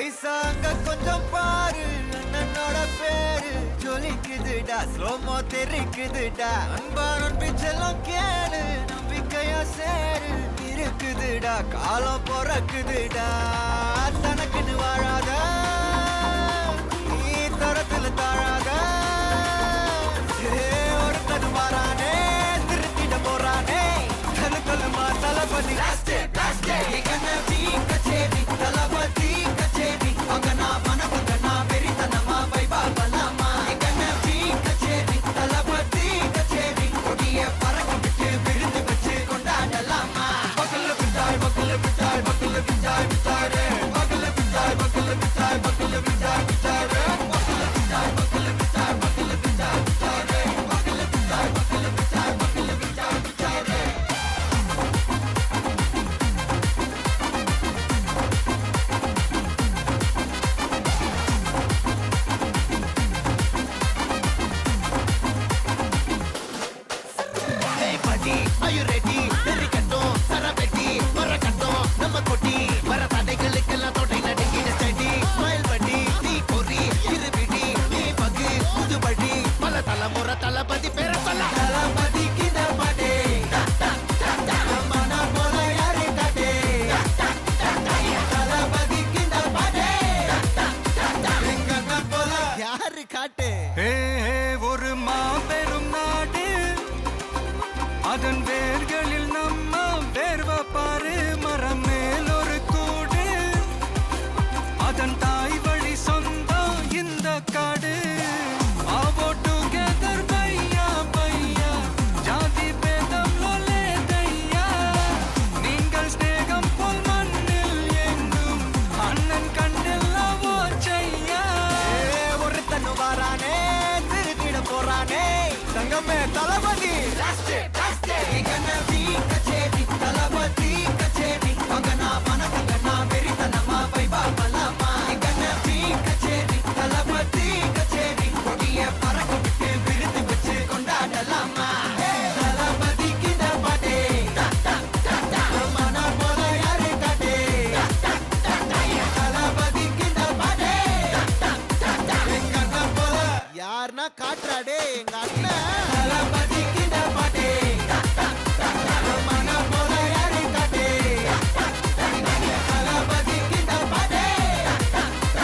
ஐசாங்க கொஞ்சம் பாரு அண்ணனோட பேரு ஜொலிக்குதுடா ஸ்லோமோ தெரிக்குதுடா அன்பான பிச்செல்லாம் கேளு நம்பிக்கையா சேரு இருக்குதுடா காலம் பிறக்குதுடா தனக்குன்னு வாழாத நீ தரத்துல தாழாத ஒரு கது மாறானே திருத்திட போறானே கலுமா தளபதி கச்சேரி தளபதி கச்சேரி அங்கனா மனவங்கனா வெறித்தனமா வைபா பலாமா கச்சேரி தளபதி கச்சேரி கொடிய பறக்க விட்டு விழுந்து வச்சு கொண்டாடலாமா பக்கல்ல விட்டாய் பக்கல்ல விட்டாய் பக்கல்ல விட்டாய் விட்டாரே பக்கல்ல விட்டாய் பக்கல்ல விட்டாய் பக்கல்ல விட்டாய் விட்டாரே பக்கல்ல விட்டாய் பக்கல்ல விட்டாய் பக்கல்ல விட்டாய் விட்டாரே பக்கல்ல விட்டாய் பக்கல்ல விட்டாய் பக்கல்ல விட்டாய் விட்டாரே Are you ready? Derikattom, Sarabeti, Marakattom, Namakoti, Marathadegalukella thodai nadingida steady, smile buddy, nee kori, irubidi, nee pagi, pudubadi, pala talamura talapati pera solla, talapati kinda pade, mana pola yare kade, talapati kinda pade, ringana pola yaru kaate. Hey, oru maaperum naadu அதன் வேர்களில் நம்ம வேர்வ பாரு மரம் மேல் ஒரு கூடு அதன் தாய் வழி சொந்தம் இந்த காடு ஆவோ டுகெதர் பையா பையா ஜாதி பேதம் லோலே தையா நீங்கள் ஸ்நேகம் போல் மண்ணில் எங்கும் அண்ணன் கண்டெல்லாவோ செய்யா ஒரு தன்னு வாரானே திருத்திட போறானே தங்கமே தளபதி You're gonna